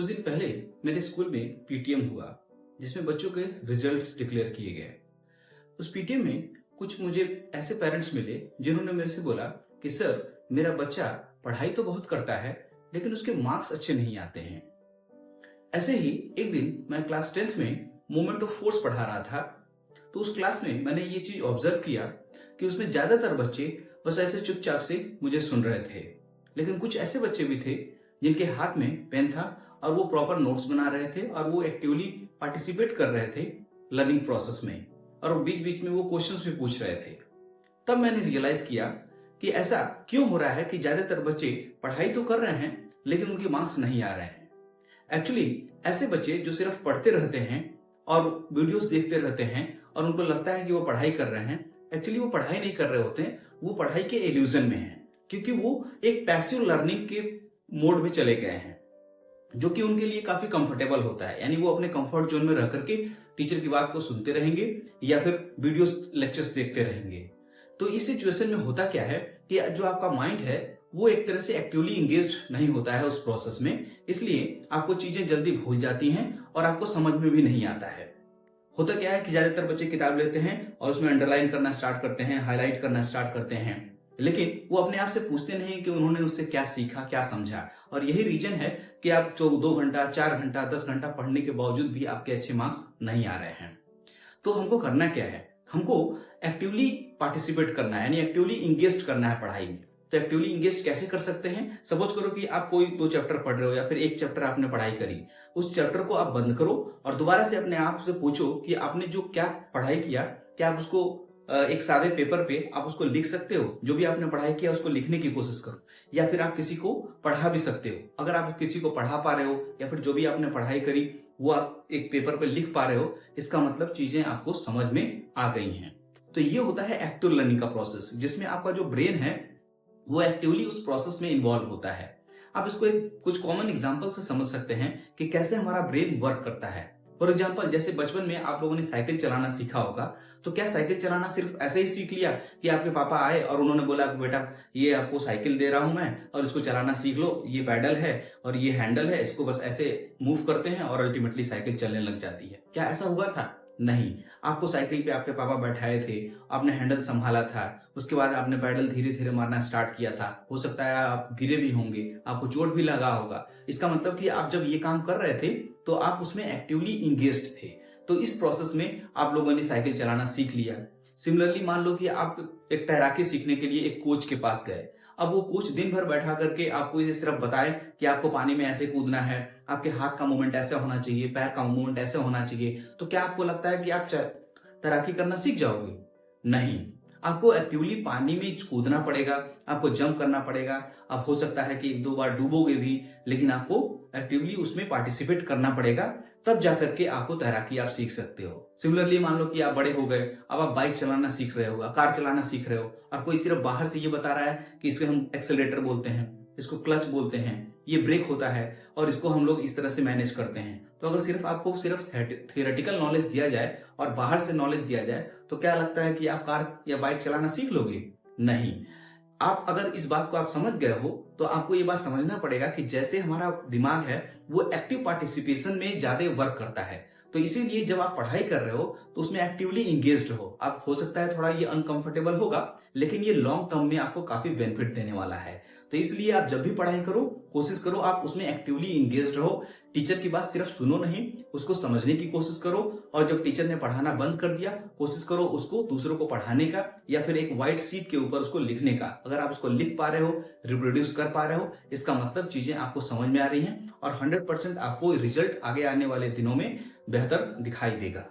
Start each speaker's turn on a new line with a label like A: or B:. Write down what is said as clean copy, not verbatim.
A: कुछ दिन पहले मेरे स्कूल में पीटीएम हुआ जिसमें बच्चों के रिजल्ट्स डिक्लेयर किए गए। उस पीटीएम में कुछ मुझे ऐसे पेरेंट्स मिले जिन्होंने मेरे से बोला कि सर, मेरा बच्चा पढ़ाई तो बहुत करता है लेकिन उसके मार्क्स अच्छे नहीं आते हैं। ऐसे ही एक दिन मैं क्लास 10th में मोमेंट ऑफ फोर्स पढ़ा रहा था, तो उस क्लास में मैंने ये चीज ऑब्जर्व किया कि उसमें ज्यादातर बच्चे बस ऐसे चुपचाप से मुझे सुन रहे थे, लेकिन कुछ ऐसे बच्चे भी थे जिनके हाथ में पेन था और वो प्रॉपर नोट्स बना रहे थे और वो एक्टिवली पार्टिसिपेट कर रहे थे लर्निंग प्रोसेस में, और बीच बीच में वो क्वेश्चंस भी पूछ रहे थे। तब मैंने रियलाइज किया कि ऐसा क्यों हो रहा है कि ज्यादातर बच्चे पढ़ाई तो कर रहे हैं लेकिन उनके मार्क्स नहीं आ रहे हैं। एक्चुअली ऐसे बच्चे जो सिर्फ पढ़ते रहते हैं और वीडियोस देखते रहते हैं और उनको लगता है कि वो पढ़ाई कर रहे हैं, एक्चुअली वो पढ़ाई नहीं कर रहे होते हैं, वो पढ़ाई के इल्यूजन में हैं, क्योंकि वो एक पैसिव लर्निंग के मोड में चले गए हैं जो कि उनके लिए काफी कंफर्टेबल होता है। यानी वो अपने कंफर्ट जोन में रह करके टीचर की बात को सुनते रहेंगे या फिर वीडियोस लेक्चर्स देखते रहेंगे। तो इस सिचुएशन में होता क्या है कि जो आपका माइंड है वो एक तरह से एक्टिवली इंगेज्ड नहीं होता है उस प्रोसेस में, इसलिए आपको चीजें जल्दी भूल जाती हैं और आपको समझ में भी नहीं आता है। होता क्या है कि ज्यादातर बच्चे किताब लेते हैं और उसमें अंडरलाइन करना स्टार्ट करते हैं, हाईलाइट करना स्टार्ट करते हैं, लेकिन वो अपने आप से पूछते नहीं कि उन्होंने उससे क्या सीखा, क्या समझा। और यही रीजन है कि आप 2 घंटा, 4 घंटा, 10 घंटा पढ़ने के बावजूद भी आपके अच्छे मार्क्स नहीं आ रहे हैं। तो हमको करना क्या है? हमको एक्टिवली पार्टिसिपेट करना है, यानी एक्टिवली इंगेज करना है पढ़ाई में। तो एक्टिवली इंगेज कैसे कर सकते हैं? सपोज करो कि आप कोई 2 चैप्टर पढ़ रहे हो या फिर एक चैप्टर आपने पढ़ाई करी, उस चैप्टर को आप बंद करो और दोबारा से अपने आप से पूछो कि आपने जो क्या पढ़ाई किया, क्या आप उसको एक सादे पेपर पे आप उसको लिख सकते हो? जो भी आपने पढ़ाई किया उसको लिखने की कोशिश करो, या फिर आप किसी को पढ़ा भी सकते हो। अगर आप किसी को पढ़ा पा रहे हो या फिर जो भी आपने पढ़ाई करी वो आप एक पेपर पे लिख पा रहे हो, इसका मतलब चीजें आपको समझ में आ गई हैं। तो ये होता है एक्टिव लर्निंग का प्रोसेस, जिसमें आपका जो ब्रेन है वो एक्टिवली उस प्रोसेस में इन्वॉल्व होता है। आप इसको कुछ कॉमन एग्जांपल से समझ सकते हैं कि कैसे हमारा ब्रेन वर्क करता है। फॉर एग्जाम्पल, जैसे बचपन में आप लोगों ने साइकिल चलाना सीखा होगा, तो क्या साइकिल चलाना सिर्फ ऐसे ही सीख लिया कि आपके पापा आए और उन्होंने बोला कि बेटा ये आपको साइकिल दे रहा हूं मैं और इसको चलाना सीख लो, ये पैडल है और ये हैंडल है, इसको बस ऐसे मूव करते हैं और अल्टीमेटली साइकिल चलने लग जाती है। क्या ऐसा हुआ था? नहीं। आपको साइकिल पे आपके पापा बैठाए थे, आपने हैंडल संभाला था, उसके बाद आपने पैडल धीरे धीरे मारना स्टार्ट किया था। हो सकता है आप गिरे भी होंगे, आपको चोट भी लगा होगा। इसका मतलब कि आप जब ये काम कर रहे थे तो आप उसमें एक्टिवली इंगेज्ड थे। तो इस प्रोसेस में आप लोगों ने साइकिल चलाना सीख लिया। सिमिलरली मान लो कि आप एक तैराकी सीखने के लिए एक कोच के पास गए। अब वो कोच दिन भर बैठा करके आपको ये सिर्फ बताए कि आपको पानी में ऐसे कूदना है, आपके हाथ का मूवमेंट ऐसे होना चाहिए, पैर का मूवमेंट ऐसे होना चाहिए, तो क्या आपको लगता है कि आप तैराकी करना सीख जाओगे? नहीं। आपको एक्टिवली पानी में कूदना पड़ेगा, आपको जंप करना पड़ेगा। आप हो सकता है कि 1-2 बार डूबोगे भी, लेकिन आपको एक्टिवली उसमें पार्टिसिपेट करना पड़ेगा, तब जाकर के आपको तैराकी आप सीख सकते हो। सिमिलरली मान लो कि आप बड़े हो गए, अब आप बाइक चलाना सीख रहे हो, कार चलाना सीख रहे हो, और कोई सिर्फ बाहर से ये बता रहा है कि इसको हम एक्सेलरेटर बोलते हैं, इसको क्लच बोलते हैं, ये ब्रेक होता है और इसको हम लोग इस तरह से मैनेज करते हैं। तो अगर सिर्फ आपको सिर्फ थियोरेटिकल नॉलेज दिया जाए और बाहर से नॉलेज दिया जाए, तो क्या लगता है कि आप कार या बाइक चलाना सीख लोगे? नहीं। आप अगर इस बात को आप समझ गए हो तो आपको ये बात समझना पड़ेगा कि जैसे हमारा दिमाग है वो एक्टिव पार्टिसिपेशन में ज्यादा वर्क करता है, तो इसीलिए जब आप पढ़ाई कर रहे हो तो उसमें एक्टिवली इंगेज्ड हो। आप हो सकता है थोड़ा ये अनकंफर्टेबल होगा, लेकिन ये लॉन्ग टर्म में आपको काफी बेनिफिट देने वाला है। तो इसलिए आप जब भी पढ़ाई करो, कोशिश करो आप उसमें एक्टिवली इंगेज्ड रहो। टीचर की बात सिर्फ सुनो नहीं, उसको समझने की कोशिश करो, और जब टीचर ने पढ़ाना बंद कर दिया, कोशिश करो उसको दूसरों को पढ़ाने का या फिर एक व्हाइट शीट के ऊपर उसको लिखने का। अगर आप उसको लिख पा रहे हो, रिप्रोड्यूस कर पा रहे हो, इसका मतलब चीजें आपको समझ में आ रही हैं और 100% आपको रिजल्ट आगे आने वाले दिनों में बेहतर दिखाई देगा।